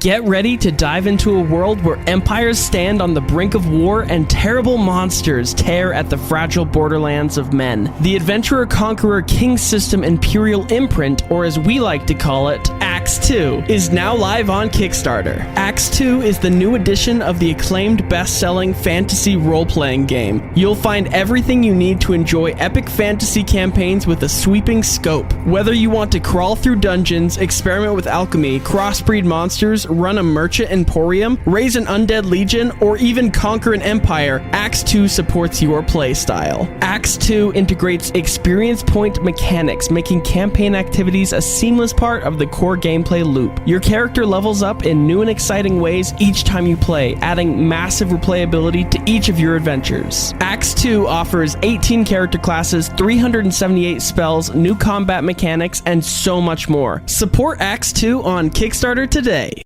Get ready to dive into a world where empires stand on the brink of war and terrible monsters tear at the fragile borderlands of men. The Adventurer Conqueror King System Imperial Imprint, or as we like to call it, Acts 2, is now live on Kickstarter. Acts 2 is the new edition of the acclaimed best-selling fantasy role-playing game. You'll find everything you need to enjoy epic fantasy campaigns with a sweeping scope. Whether you want to crawl through dungeons, experiment with alchemy, crossbreed monsters, run a merchant emporium, raise an undead legion, or even conquer an empire, Acts 2 supports your playstyle. Acts 2 integrates experience point mechanics, making campaign activities a seamless part of the core gameplay loop. Your character levels up in new and exciting ways each time you play, adding massive replayability to each of your adventures. Acts 2 offers 18 character classes, 378 spells, new combat mechanics, and so much more. Support Acts 2 on Kickstarter today.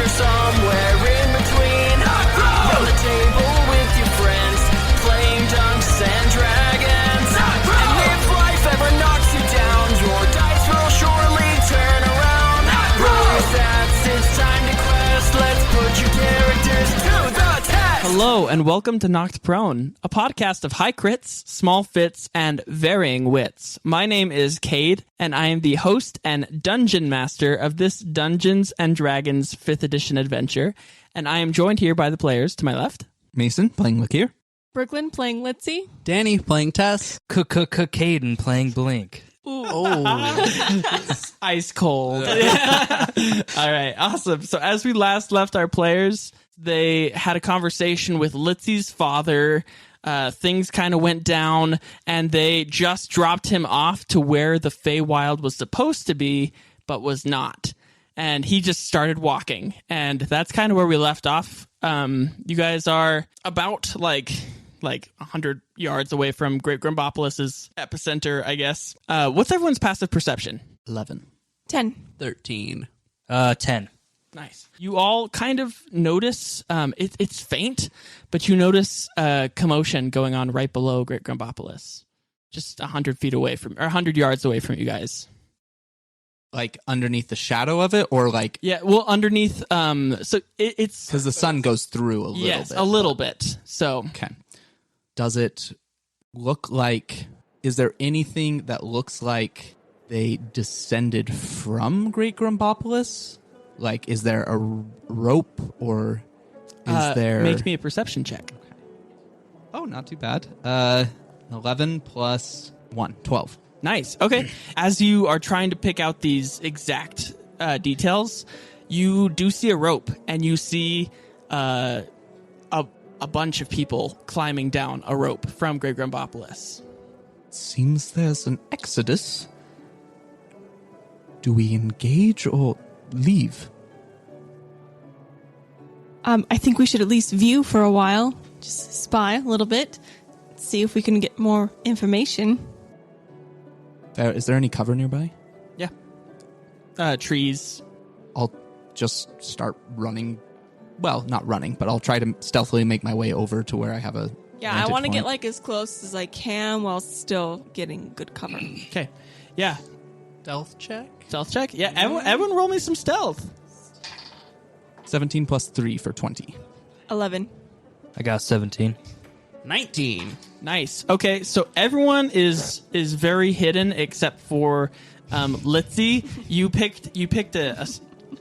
Somewhere in between, on the table with your friends, playing Dungeons and Dragons. And if life ever knocks you down, your dice will surely turn around. Roll your stats, it's time to quest. Let's put your characters to the test. Hello and welcome to Knocked Prone, a podcast of high crits, small fits, and varying wits. My name is Cade, and I am the host and dungeon master of this Dungeons and Dragons 5th edition adventure, and I am joined here by the players to my left. Mason playing Lakir. Brooklyn playing Litzy. Danny playing Tess. Caden playing Blink. Oh, ice cold. All right, awesome. So as we last left our players, they had a conversation with Litzy's father. Things kind of went down, and they just dropped him off to where the Feywild was supposed to be, but was not. And he just started walking, and that's kind of where we left off. You guys are about like 100 yards away from Great Grumbopolis' epicenter, I guess. What's everyone's passive perception? 11. 10. 13. 10. Nice. You all kind of notice, it's faint, but you notice commotion going on right below Great Grumbopolis, just 100 feet away from, or 100 yards away from you guys. Like underneath the shadow of it, or like... Yeah, well, underneath, so it's... Because the sun goes through a little bit. Yes, a little bit, so... Okay. Does it look like... Is there anything that looks like they descended from Great Grumbopolis? Like, is there a rope, or is there... Make me a perception check. Okay. Oh, not too bad. 11 plus 1, 12. Nice. Okay. As you are trying to pick out these exact details, you do see a rope, and you see a bunch of people climbing down a rope from Great Grumbopolis. Seems there's an exodus. Do we engage or leave? I think we should at least view for a while. Just spy a little bit. See if we can get more information. Is there any cover nearby? Yeah. Trees. I'll just start running. Well, not running, but I'll try to stealthily make my way over to where I have a Yeah, I want to get like as close as I can while still getting good cover. Okay. Yeah. Stealth check? Stealth check? Yeah, everyone roll me some stealth. 17 plus 3 for 20. 11. I got 17. 19. Nice. Okay, so everyone is very hidden except for Litzy. You picked a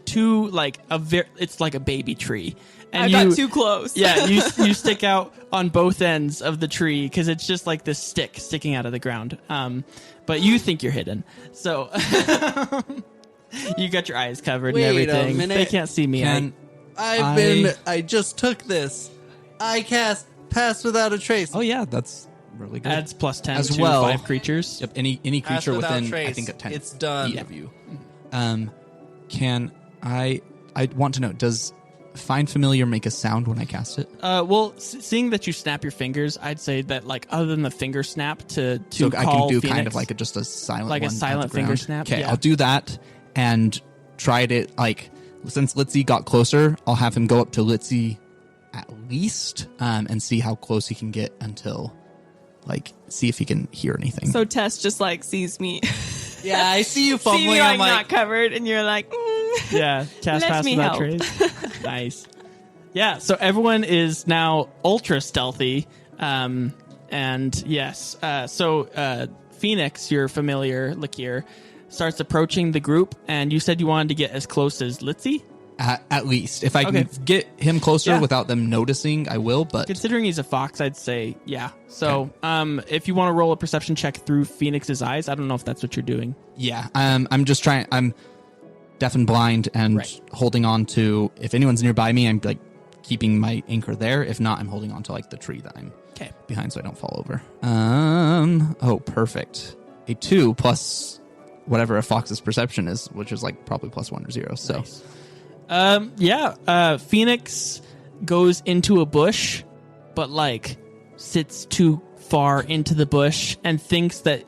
two, like it's like a baby tree. And I got too close. Yeah, you stick out on both ends of the tree because it's just like this stick sticking out of the ground. But you think you're hidden, so you got your eyes covered Wait and everything. a minute. They can't see me. I just took this. I pass without a trace. Oh yeah, that's really good. Adds plus 10 As to well. 5 creatures. Yep, any Pass creature without within trace. I think a 10. It's done. Feet of you. Can I want to know, does Find Familiar make a sound when I cast it? Well, seeing that you snap your fingers, I'd say that like other than the finger snap to So call I can do Phoenix, kind of like just a silent like a one at silent the finger ground. snap, Okay, yeah. I'll do that and try to like, since Litzy got closer, I'll have him go up to Litzy at least and see how close he can get until like see if he can hear anything. So Tess just like sees me Yeah, I see you See fumbling. me like I'm like, not covered, and you're like, Yeah, cast Let pass me without help. trace. Nice. Yeah, so everyone is now ultra stealthy. And yes, Phoenix, your familiar Lakir, starts approaching the group, and you said you wanted to get as close as Litzy? At least. If I Okay. can get him closer Yeah. without them noticing, I will, but Considering he's a fox, I'd say yeah. So if you want to roll a perception check through Phoenix's eyes, I don't know if that's what you're doing. yeah, I'm just trying. I'm deaf and blind and Right. holding on to, if anyone's nearby me, I'm like keeping my anchor there. If not, I'm holding on to like the tree that I'm Okay. behind so I don't fall over. Oh, perfect. A 2 plus whatever a fox's perception is, which is like probably plus 1 or 0. So Nice. Phoenix goes into a bush, but like sits too far into the bush and thinks that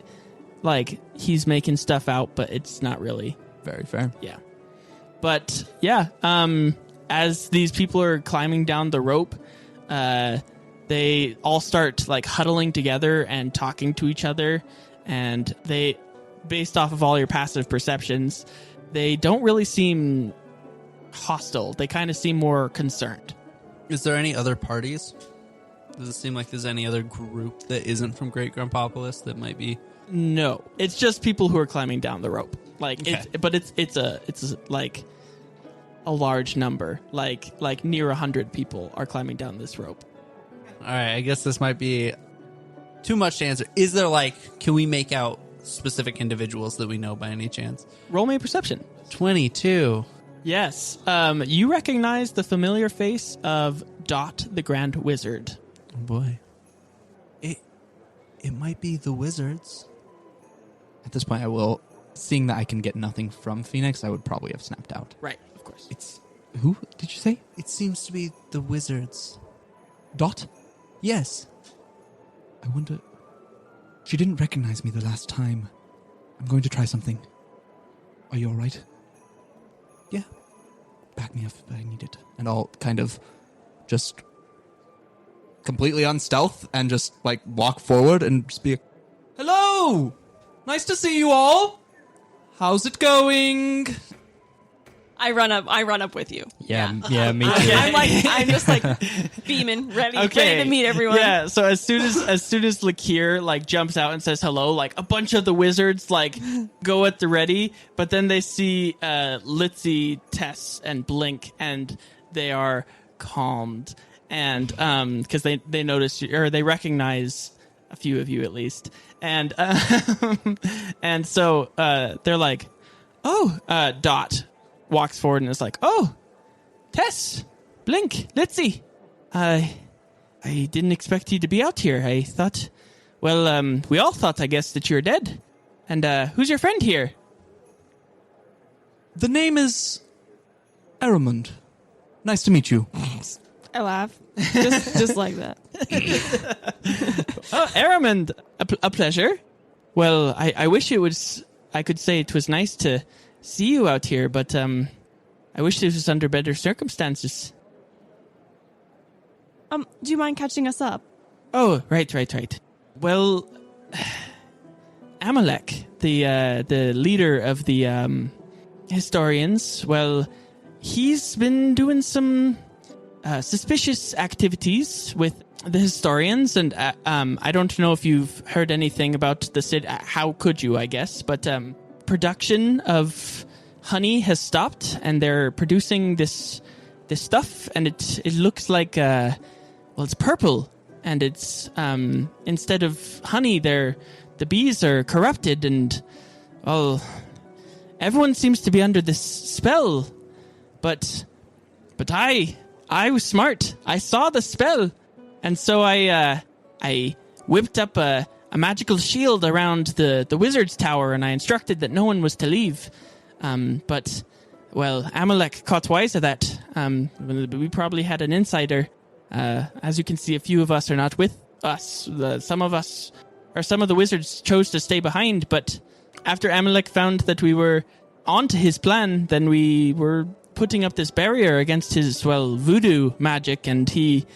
like he's making stuff out, but it's not really. very fair. Yeah. But yeah, as these people are climbing down the rope, they all start like huddling together and talking to each other, and they, based off of all your passive perceptions, they don't really seem hostile. They kind of seem more concerned. is there any other parties? Does it seem like there's any other group that isn't from Great Grumbopolis that might be? No, it's just people who are climbing down the rope. Like Okay. it's like a large number. Like near 100 people are climbing down this rope. All right, I guess this might be too much to answer. Is there like, can we make out specific individuals that we know by any chance? Roll me a perception. 22. Yes. You recognize the familiar face of Dot the Grand Wizard. Oh boy. It might be the wizards. At this point, I will, seeing that I can get nothing from Phoenix, I would probably have snapped out. Right, of course. It's Who did you say? it seems to be the wizards. Dot? Yes. I wonder. She didn't recognize me the last time. I'm going to try something. Are you alright? Yeah. Back me up if I need it. And I'll kind of just completely on stealth and just like walk forward and just be like, hello! Nice to see you all! How's it going? I run up with you. Yeah, me too. I'm just like beaming, ready to meet everyone. Yeah, so as soon as Lakir like jumps out and says hello, like a bunch of the wizards like go at the ready, but then they see Litzy, Tess, and Blink, and they are calmed, and because they notice or they recognize a few of you at least, and and so they're like, oh, Dot walks forward and is like, oh, Tess, Blink, Litzy, I didn't expect you to be out here. I thought, well, we all thought, I guess, that you're dead. And who's your friend here? The name is Aramund. Nice to meet you. I laugh, just like that. Oh, Aramond, a pleasure. Well, I wish I could say it was nice to see you out here, but I wish this was under better circumstances. Do you mind catching us up? Oh, right. Well, Amalek, the leader of the historians, well, he's been doing some suspicious activities with the historians, and I don't know if you've heard anything about the city. How could you, I guess, but production of honey has stopped, and they're producing this stuff, and it looks like it's purple, and it's instead of honey, the bees are corrupted, and well, everyone seems to be under this spell, but I was smart. I saw the spell, and so I whipped up a magical shield around the wizard's tower, and I instructed that no one was to leave. But, well, Amalek caught wise of that. We probably had an insider. As you can see, a few of us are not with us. Some of the wizards chose to stay behind, but after Amalek found that we were onto his plan, then we were putting up this barrier against his, voodoo magic, and he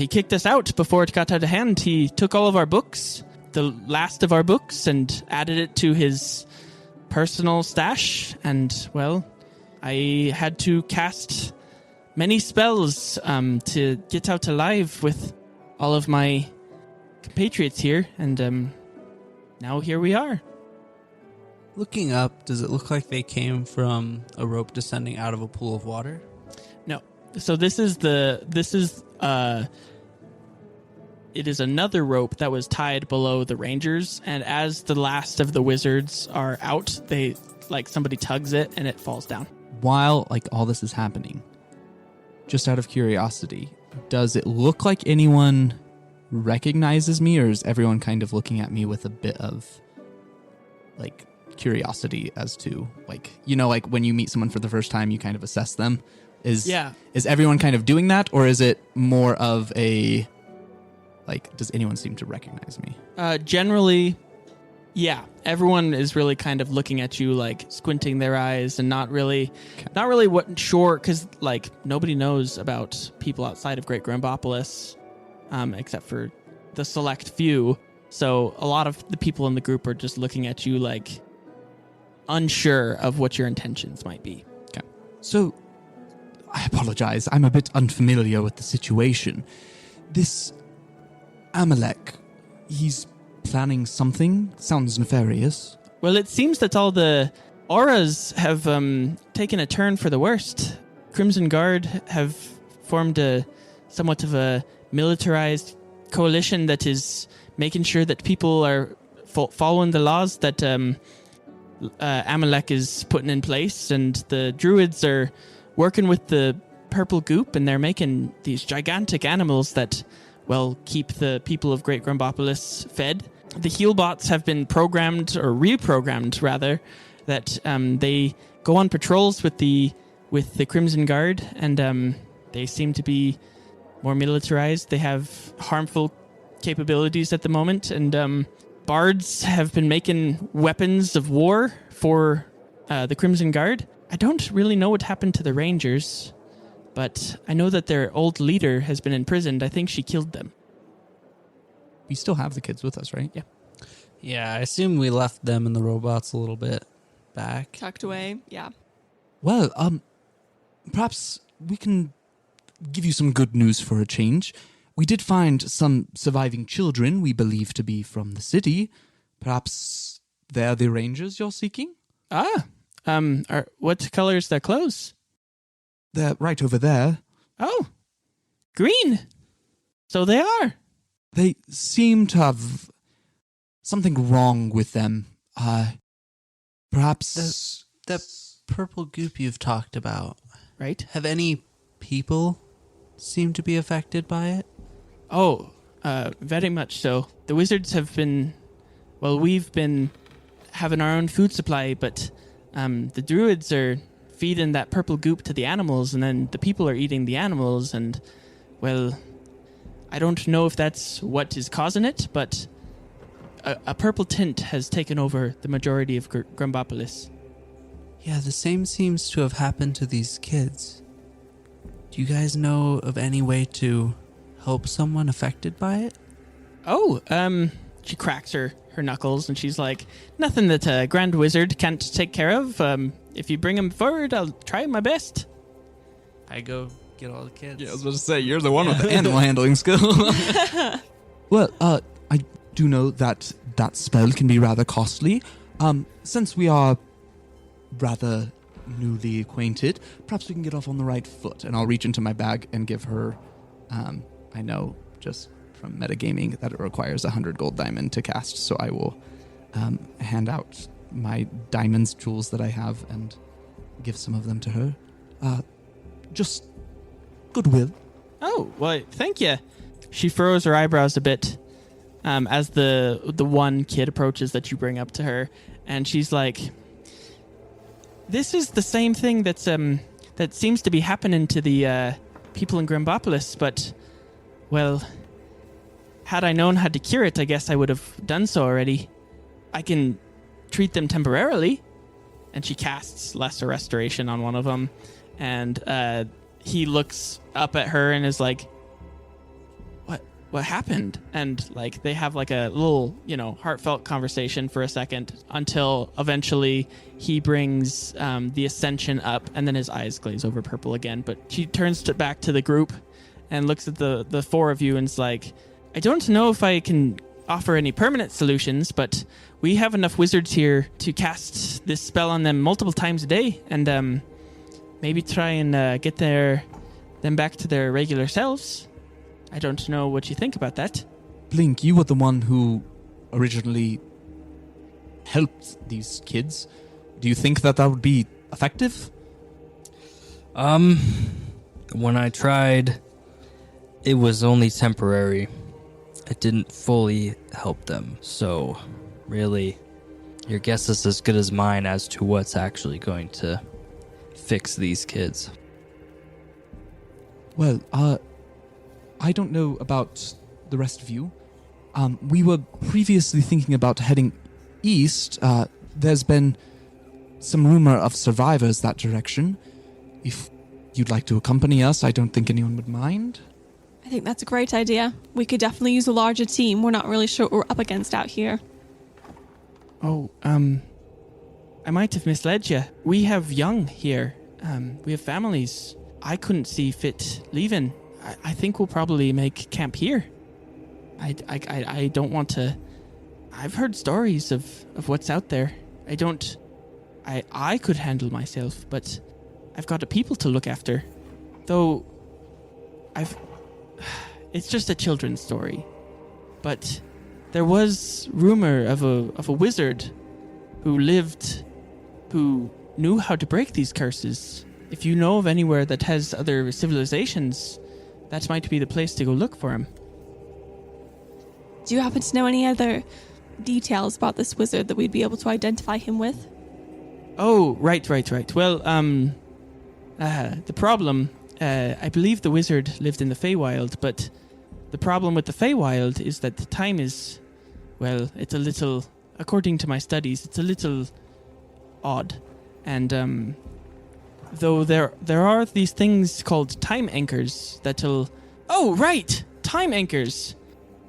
kicked us out before it got out of hand. He took all of our books, the last of our books, and added it to his personal stash, and, well, I had to cast many spells to get out alive with all of my compatriots here, and now here we are. Looking up, does it look like they came from a rope descending out of a pool of water? No. So it is another rope that was tied below the rangers, and as the last of the wizards are out, they somebody tugs it and it falls down. While all this is happening, just out of curiosity, does it look like anyone recognizes me, or is everyone kind of looking at me with a bit of curiosity as to when you meet someone for the first time, you kind of assess them? Is everyone kind of doing that, or is it more of a does anyone seem to recognize me? Generally, yeah, everyone is really kind of looking at you, squinting their eyes, and not really sure, because nobody knows about people outside of Great Grumbopolis, except for the select few. So a lot of the people in the group are just looking at you unsure of what your intentions might be. Okay. So, I apologize. I'm a bit unfamiliar with the situation. This Amalek, he's planning something? Sounds nefarious. Well, it seems that all the auras have taken a turn for the worst. Crimson Guard have formed somewhat of a militarized coalition that is making sure that people are following the laws that Amalek is putting in place, and the druids are working with the purple goop, and they're making these gigantic animals that, keep the people of Great Grumbopolis fed. The heal bots have been programmed, or reprogrammed rather, that they go on patrols with the Crimson Guard, and they seem to be more militarized. They have harmful capabilities at the moment, and bards have been making weapons of war for the Crimson Guard. I don't really know what happened to the Rangers, but I know that their old leader has been imprisoned. I think she killed them. We still have the kids with us, right? Yeah. Yeah, I assume we left them and the robots a little bit back. Tucked away. Yeah. Well, perhaps we can give you some good news for a change. We did find some surviving children we believe to be from the city. Perhaps they're the rangers you're seeking? What color is their clothes? They're right over there. Oh, green. So they are. They seem to have something wrong with them. Perhaps... That purple goop you've talked about. Right. Have any people seemed to be affected by it? Oh, very much so. The wizards have been... we've been having our own food supply, but the druids are feeding that purple goop to the animals, and then the people are eating the animals, and, I don't know if that's what is causing it, but a purple tint has taken over the majority of Grumbopolis. Yeah, the same seems to have happened to these kids. Do you guys know of any way to help someone affected by it? Oh, she cracks her knuckles, and she's like, nothing that a grand wizard can't take care of. If you bring him forward, I'll try my best. I go get all the kids. Yeah, I was about to say, you're the one with the animal handling skill. Well, I do know that that spell can be rather costly. Since we are rather newly acquainted, perhaps we can get off on the right foot. And I'll reach into my bag and give her, I know just from metagaming that it requires 100 gold diamond to cast, so I will hand out my diamonds, jewels that I have, and give some of them to her. Just goodwill. Oh, well, thank you. She furrows her eyebrows a bit as the one kid approaches that you bring up to her, and she's like, this is the same thing that seems to be happening to the people in Grumbopolis, but, had I known how to cure it, I guess I would have done so already. I can treat them temporarily. And she casts Lesser Restoration on one of them. And he looks up at her and is like, what happened? And like they have like a little, heartfelt conversation for a second until eventually he brings the ascension up, and then his eyes glaze over purple again. But she turns back to the group and looks at the four of you and is like, I don't know if I can offer any permanent solutions, but we have enough wizards here to cast this spell on them multiple times a day, and maybe try and get them back to their regular selves. I don't know what you think about that. Blink, you were the one who originally helped these kids. Do you think that would be effective? When I tried, it was only temporary. It didn't fully help them. So, really, your guess is as good as mine as to what's actually going to fix these kids. Well, I don't know about the rest of you. We were previously thinking about heading east. There's been some rumor of survivors that direction. If you'd like to accompany us, I don't think anyone would mind. I think that's a great idea. We could definitely use a larger team. We're not really sure what we're up against out here. Oh, I might have misled you. We have young here. We have families. I couldn't see fit leaving. I think we'll probably make camp here. I don't want to... I've heard stories of what's out there. I could handle myself, but I've got the people to look after. Though, it's just a children's story. But there was rumor of a wizard who knew how to break these curses. If you know of anywhere that has other civilizations, that might be the place to go look for him. Do you happen to know any other details about this wizard that we'd be able to identify him with? Oh, right. Well, the problem, I believe the wizard lived in the Feywild, but the problem with the Feywild is that the time is, well, it's a little, according to my studies, it's a little odd. And, though there are these things called time anchors that'll... Oh, right! Time anchors!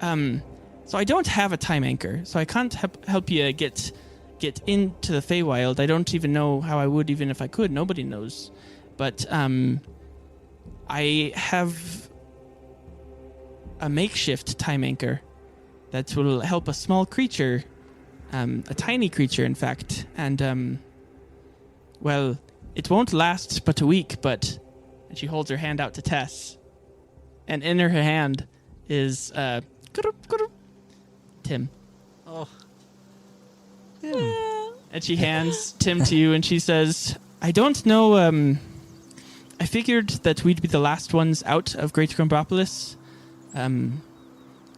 So I don't have a time anchor, so I can't help you get into the Feywild. I don't even know how I would, even if I could. Nobody knows. But I have a makeshift time anchor that will help a small creature, a tiny creature, in fact. And, well, it won't last but a week, but... And she holds her hand out to Tess. And in her hand is... Tim. Oh. And she hands Tim to you, and she says, I don't know, I figured that we'd be the last ones out of Great Grumbopolis.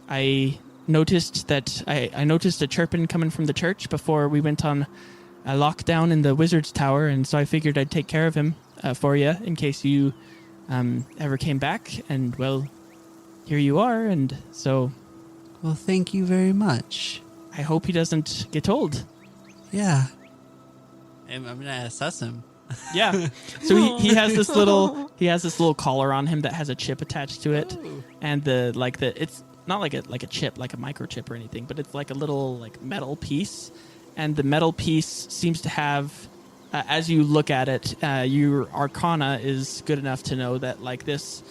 I noticed that I noticed a chirping coming from the church before we went on a lockdown in the wizard's tower, and so I figured I'd take care of him for you in case you ever came back. And, well, here you are, and so... Well, thank you very much. I hope he doesn't get old. Yeah. I'm going to assess him. Yeah. So he has this little collar on him that has a chip attached to it. Ooh. And it's not like a chip, like a microchip or anything, but it's like a little like metal piece. And the metal piece seems to have, as you look at it, your arcana is good enough to know that like this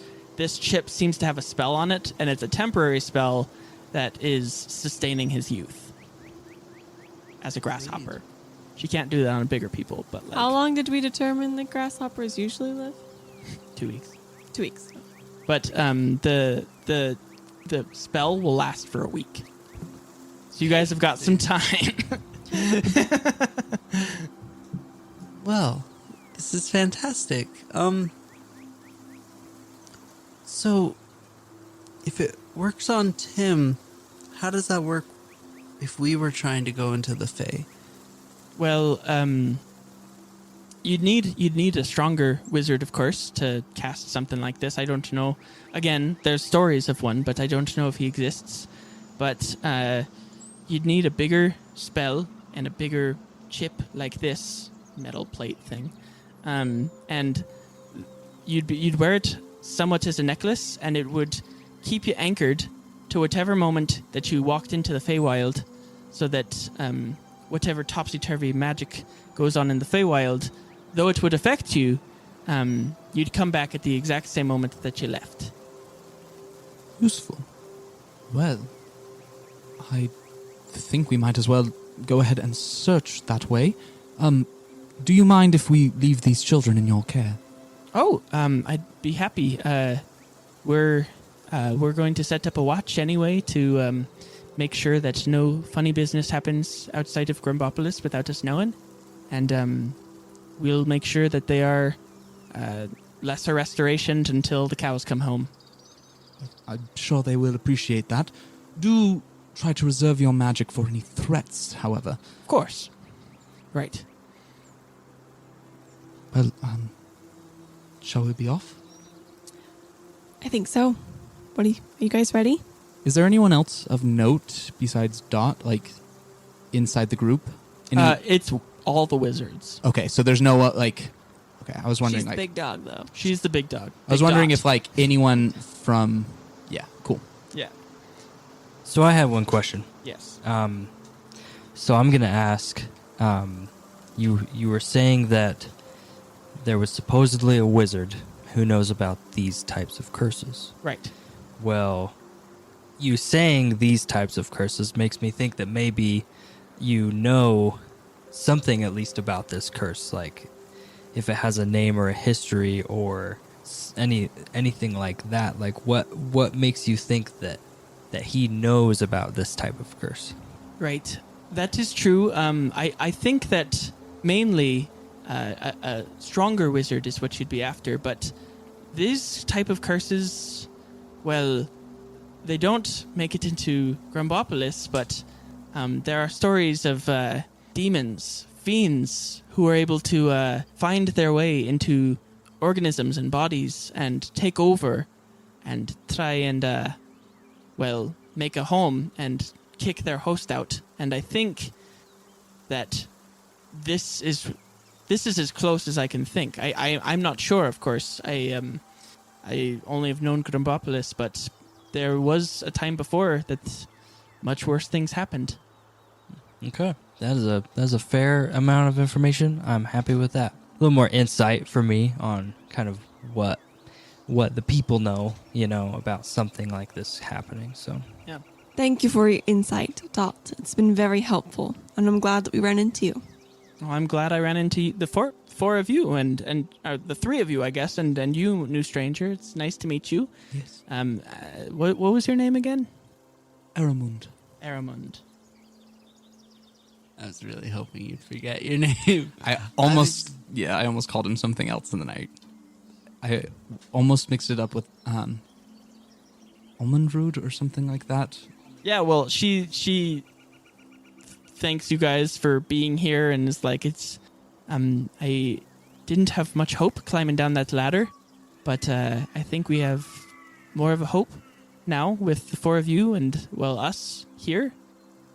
chip seems to have a spell on it, and it's a temporary spell that is sustaining his youth as a grasshopper. She can't do that on bigger people, but like... How long did we determine that grasshoppers usually live? 2 weeks. 2 weeks. But the spell will last for a week. So you guys have got some time. Well, this is fantastic. So, if it works on Tim, how does that work if we were trying to go into the Fae? Well, you'd need a stronger wizard, of course, to cast something like this. I don't know. Again, there's stories of one, but I don't know if he exists. But you'd need a bigger spell and a bigger chip like this metal plate thing, and you'd wear it somewhat as a necklace, and it would keep you anchored to whatever moment that you walked into the Feywild, so that whatever topsy-turvy magic goes on in the Feywild, though it would affect you, you'd come back at the exact same moment that you left. Useful. Well, I think we might as well go ahead and search that way. Do you mind if we leave these children in your care? Oh, I'd be happy. We're going to set up a watch anyway to make sure that no funny business happens outside of Grumbopolis without us knowing, and we'll make sure that they are lesser restorationed until the cows come home. I'm sure they will appreciate that. Do try to reserve your magic for any threats, however. Of course. Right. Well, shall we be off? I think so. Are you guys ready? Is there anyone else of note besides Dot, like, inside the group? It's all the wizards. Okay, so there's no, okay, I was wondering, She's the like... big dog, though. She's the big dog. I was Big wondering Dot. if, like, anyone from... Yeah, cool. Yeah. So I have one question. Yes. So I'm gonna ask. You were saying that there was supposedly a wizard who knows about these types of curses. Right. Well, you saying these types of curses makes me think that maybe you know something at least about this curse, like if it has a name or a history or anything like that. Like what makes you think that he knows about this type of curse? Right. That is true. I think that mainly a stronger wizard is what you'd be after, but these type of curses, well, they don't make it into Grumbopolis, but there are stories of demons, fiends, who are able to find their way into organisms and bodies and take over and try and, well, make a home and kick their host out. And I think that this is as close as I can think. I'm not sure, of course. I only have known Grumbopolis, but there was a time before that much worse things happened. Okay, that is a fair amount of information. I'm happy with that. A little more insight for me on kind of what the people know, about something like this happening. So Yeah. Thank you for your insight, Dot. It's been very helpful, and I'm glad that we ran into you. Well, I'm glad I ran into the four of you and the three of you, I guess, and you, new stranger. It's nice to meet you. Yes. What was your name again? Aramund. Aramund. I was really hoping you'd forget your name. I almost called him something else, and then I almost mixed it up with Almondrood or something like that. Yeah, well, she thanks you guys for being here and is like, I didn't have much hope climbing down that ladder, but I think we have more of a hope now with the four of you and, well, us here,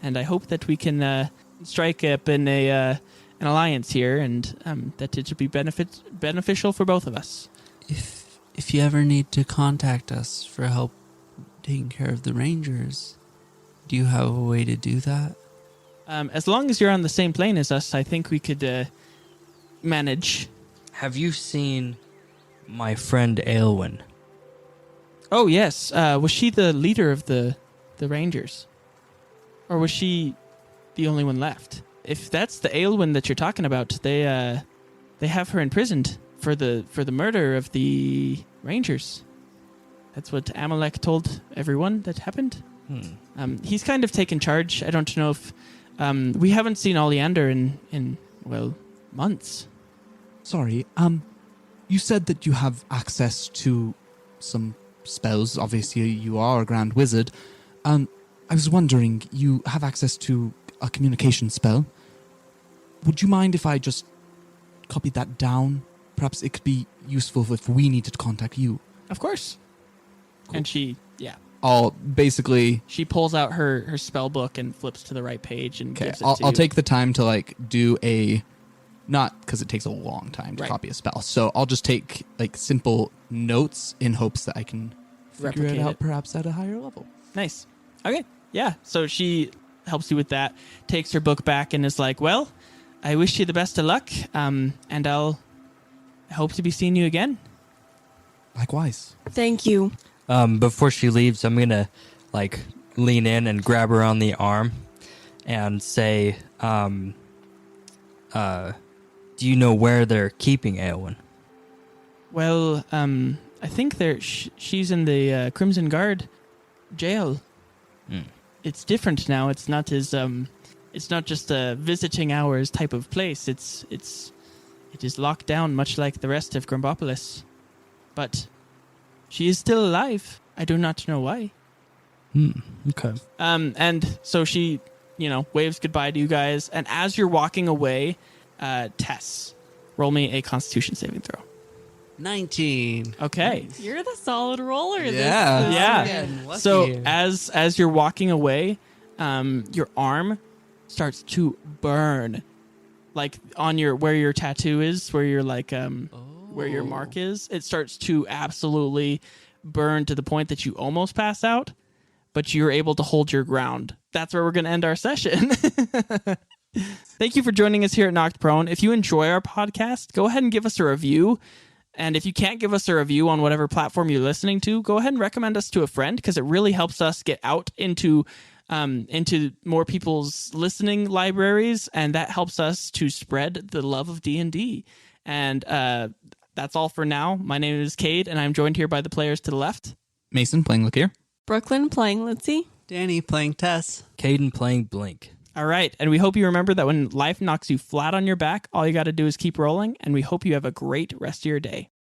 and I hope that we can strike up in an alliance here, and that it should be beneficial for both of us. If you ever need to contact us for help taking care of the Rangers, do you have a way to do that? As long as you're on the same plane as us, I think we could manage. have you seen my friend Aelwyn? Oh, yes. Was she the leader of the Rangers? Or was she the only one left? If that's the Aelwyn that you're talking about, they have her imprisoned for the murder of the Rangers. That's what Amalek told everyone that happened. He's kind of taken charge. I don't know if... we haven't seen Oleander in months. Sorry, you said that you have access to some spells. Obviously, you are a grand wizard. I was wondering, you have access to a communication spell. Would you mind if I just copied that down? Perhaps it could be useful if we needed to contact you. Of course. Cool. And she pulls out her spell book and flips to the right page and gives it to you. I'll take the time to do a... Not because it takes a long time to copy a spell. So I'll just take simple notes in hopes that I can figure Replicate it out it. perhaps at a higher level. Nice. Okay. Yeah. So she helps you with that, takes her book back, and is like, well, I wish you the best of luck, and I hope to be seeing you again. Likewise. Thank you. Before she leaves, I'm gonna like lean in and grab her on the arm and say, do you know where they're keeping Eowyn? Well, I think she's in the Crimson Guard jail. It's different now. It's not it's not just a visiting hours type of place. It is locked down, much like the rest of Grumbopolis. But she is still alive. I do not know why. Okay. And so she, waves goodbye to you guys. And as you're walking away, Tess, roll me a Constitution saving throw. 19. Okay. You're the solid roller. Yeah. Yeah. So as you're walking away, your arm starts to burn, like on where your tattoo is, where your where your mark is. It starts to absolutely burn to the point that you almost pass out, but you're able to hold your ground. That's where we're going to end our session. Thank you for joining us here at Knocked Prone. If you enjoy our podcast, go ahead and give us a review. And if you can't give us a review on whatever platform you're listening to, go ahead and recommend us to a friend, because it really helps us get out into more people's listening libraries, and that helps us to spread the love of D&D. And that's all for now. My name is Cade, and I'm joined here by the players to the left. Mason playing Look Here. Brooklyn playing Litzy. Danny playing Tess. Caden playing Blink. All right, and we hope you remember that when life knocks you flat on your back, all you got to do is keep rolling, and we hope you have a great rest of your day.